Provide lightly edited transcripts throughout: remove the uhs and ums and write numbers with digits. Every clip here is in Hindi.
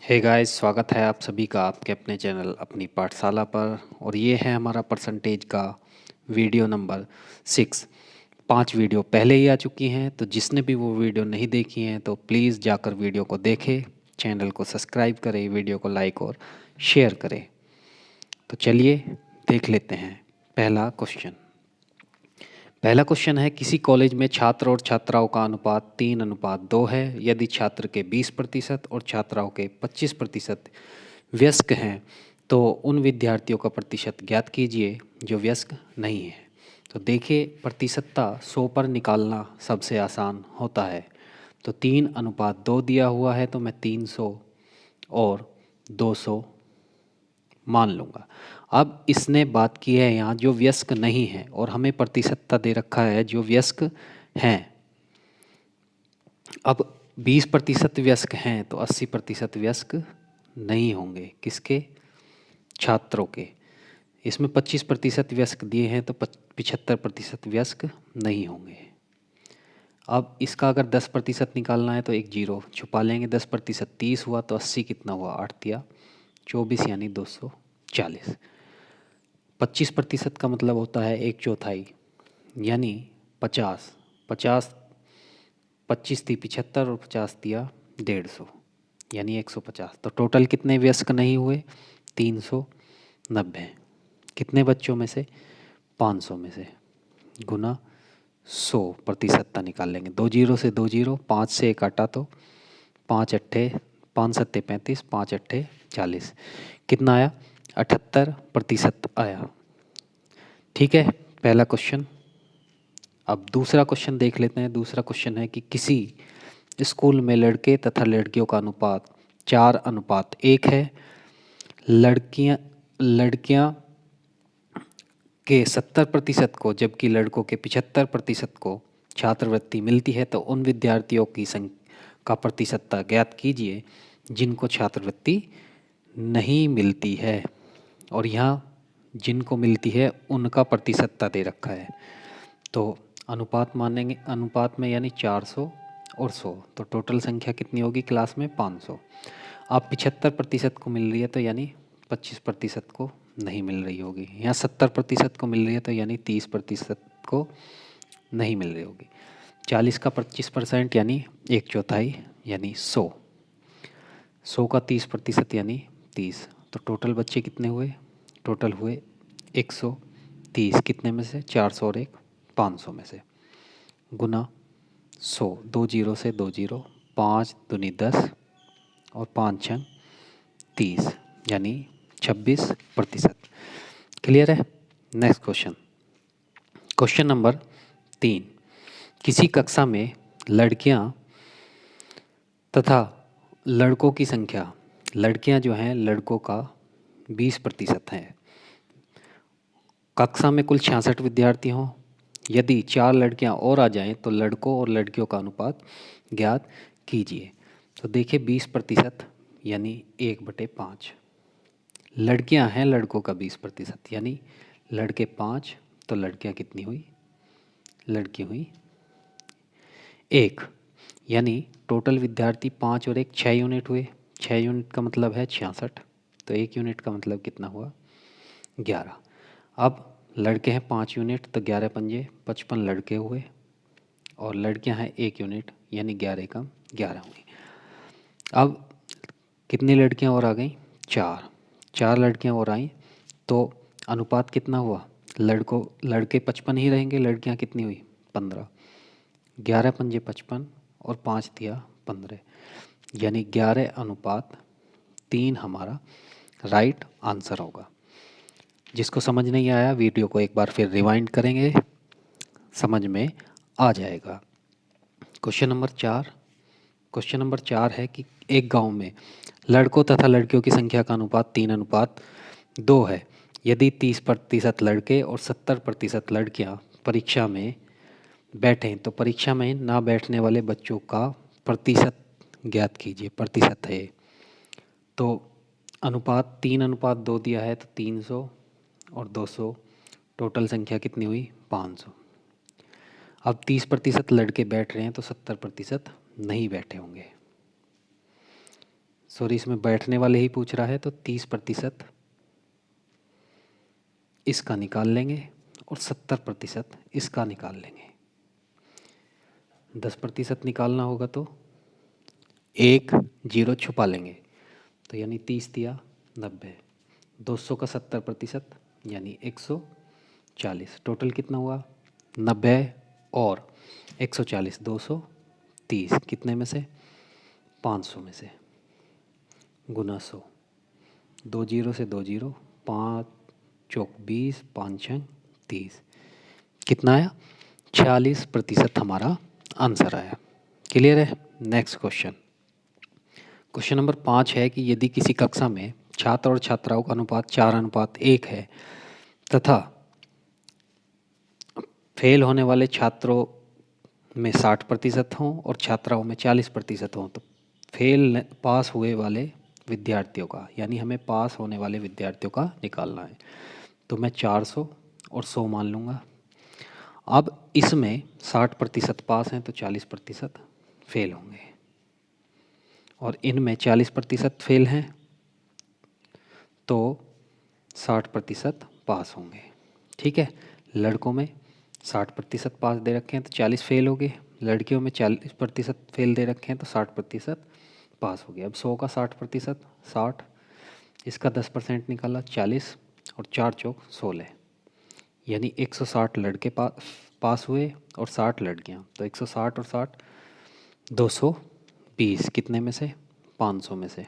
हे गाइस, स्वागत है आप सभी का आपके अपने चैनल अपनी पाठशाला पर। और ये है हमारा परसेंटेज का वीडियो नंबर 6। 5 वीडियो पहले ही आ चुकी हैं, तो जिसने भी वो वीडियो नहीं देखी हैं तो प्लीज़ जाकर वीडियो को देखें, चैनल को सब्सक्राइब करें, वीडियो को लाइक और शेयर करें। तो चलिए देख लेते हैं पहला क्वेश्चन है, किसी कॉलेज में छात्र और छात्राओं का अनुपात 3:2 है। यदि छात्र के 20% और छात्राओं के 25% वयस्क हैं तो उन विद्यार्थियों का प्रतिशत ज्ञात कीजिए जो वयस्क नहीं है। तो देखिए, प्रतिशतता 100 पर निकालना सबसे आसान होता है। तो 3:2 दिया हुआ है तो मैं 300 और 200 मान लूँगा। अब इसने बात की है यहाँ जो वयस्क नहीं है, और हमें प्रतिशतता दे रखा है जो वयस्क हैं। अब 20% वयस्क हैं तो 80% वयस्क नहीं होंगे, किसके? छात्रों के। इसमें 25% वयस्क दिए हैं तो 75% वयस्क नहीं होंगे। अब इसका अगर 10% निकालना है तो एक जीरो छुपा लेंगे। 10% 30 हुआ तो 80 कितना हुआ? 8 दिया 24 यानी 240। 25% का मतलब होता है 1/4 यानी 50। 50 25 थी 75 और 50 दिया 150 यानी 150। तो टोटल कितने वयस्क नहीं हुए? 390। कितने बच्चों में से? 500 में से, गुना 100। प्रतिशतता निकाल लेंगे। 2 जीरो से 2 जीरो, 5 से 1 काटा तो 5 अट्ठे 5 सत्ते 35, 5 अट्ठे 40। कितना आया? 78% आया। ठीक है, पहला क्वेश्चन। अब दूसरा क्वेश्चन देख लेते हैं। दूसरा क्वेश्चन है कि किसी स्कूल में लड़के तथा लड़कियों का अनुपात 4:1 है। लड़कियां लड़कियां के 70% को जबकि लड़कों के 75% को छात्रवृत्ति मिलती है, तो उन विद्यार्थियों की संख्या का प्रतिशतता ज्ञात कीजिए जिनको छात्रवृत्ति नहीं मिलती है। और यहाँ जिनको मिलती है उनका प्रतिशतता दे रखा है। तो अनुपात मानेंगे, अनुपात में यानी 400 और 100, तो टोटल संख्या कितनी होगी क्लास में? 500। अब 75% को मिल रही है तो यानी 25% को नहीं मिल रही होगी। यहाँ 70% को मिल रही है तो यानी 30% को नहीं मिल रही होगी। 40 का 25% यानी 1/4 यानी 100। 100 का 30% यानी 30। तो टोटल बच्चे कितने हुए? टोटल हुए 130। कितने में से? 400 और 1 500 में से, गुना 100। 2 जीरो से 2 जीरो, 5 दूनी 10 और 5 छंग 30 यानी 26%। क्लियर है? Next question. Question number 3। किसी कक्षा में लड़कियां तथा लड़कों की संख्या, लड़कियां जो हैं लड़कों का 20% है। कक्षा में कुल 66 विद्यार्थी हों। यदि 4 लड़कियां और आ जाएं तो लड़कों और लड़कियों का अनुपात ज्ञात कीजिए। तो देखिए, 20% यानी 1/5। लड़कियां हैं लड़कों का 20% यानी लड़के 5, तो लड़कियां कितनी हुई? लड़की हुई 1। यानी टोटल विद्यार्थी 5 और 1 6 यूनिट हुए। 6 यूनिट का मतलब है 66, तो 1 यूनिट का मतलब कितना हुआ? 11। अब लड़के हैं 5 यूनिट तो 11 पंजे 55 लड़के हुए, और लड़कियां हैं 1 यूनिट यानी 11 कम 11 हुई। अब कितनी लड़कियां और आ गई? 4। 4 लड़कियां और आई तो अनुपात कितना हुआ? लड़के 55 ही रहेंगे, लड़कियां कितनी हुई? 15। 11 पंजे 55 और 5 दिया 15 यानी 11:3 हमारा राइट आंसर होगा। जिसको समझ नहीं आया वीडियो को एक बार फिर रिवाइंड करेंगे, समझ में आ जाएगा। Question number 4। क्वेश्चन नंबर 4 है कि एक गांव में लड़कों तथा लड़कियों की संख्या का अनुपात 3:2 है। यदि 30% लड़के और 70% लड़कियां परीक्षा में बैठें तो परीक्षा में ना बैठने वाले बच्चों का प्रतिशत ज्ञात कीजिए। प्रतिशत है तो अनुपात 3:2 दिया है तो 300 और 200, टोटल संख्या कितनी हुई? 500। अब 30% लड़के बैठ रहे हैं तो 70% नहीं बैठे होंगे। सॉरी, इसमें बैठने वाले ही पूछ रहा है, तो 30% इसका निकाल लेंगे और 70% इसका निकाल लेंगे। 10% निकालना होगा तो एक जीरो छुपा लेंगे, तो यानी 30 दिया 90, 200 का 70% यानी 140। टोटल कितना हुआ 90 और 140, 230, कितने में से 500 में से, गुना 100, 2 जीरो से 2 जीरो, 5 चौक 20, 5 छंग 30, कितना आया 46% हमारा आंसर आया। क्लियर है। नेक्स्ट क्वेश्चन, क्वेश्चन नंबर 5 है कि यदि किसी कक्षा में छात्र और छात्राओं का अनुपात 4:1 है तथा फेल होने वाले छात्रों में 60% हों और छात्राओं में 40% हों, तो पास हुए वाले विद्यार्थियों का, यानी हमें पास होने वाले विद्यार्थियों का निकालना है। तो मैं 400 और 100 मान लूँगा। अब इसमें 60% पास हैं तो 40% फेल होंगे, और इनमें 40% फेल हैं तो 60% पास होंगे। ठीक है, लड़कों में 60% पास दे रखे हैं तो 40 फेल हो गए, लड़कियों में 40% फेल दे रखे हैं तो 60% पास हो गया। अब 100 का 60%, 60, इसका 10% निकाला 40, और 4 चौक 16, यानी 160 लड़के पास हुए और 60 लड़कियां, तो 160 और 60 220, कितने में से 500 में से,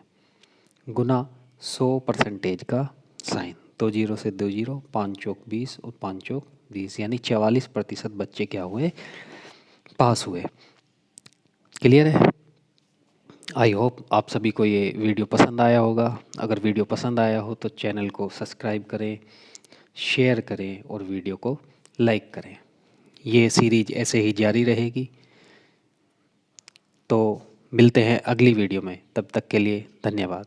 गुना 100% का साइन, 2 जीरो से 2 जीरो, 5 चौक 20 और 5 चौक 20, यानी 44% बच्चे क्या हुए पास हुए। क्लियर है। आई होप आप सभी को ये वीडियो पसंद आया होगा। अगर वीडियो पसंद आया हो तो चैनल को सब्सक्राइब करें, शेयर करें और वीडियो को लाइक करें। ये सीरीज ऐसे ही जारी रहेगी। तो मिलते हैं अगली वीडियो में, तब तक के लिए धन्यवाद।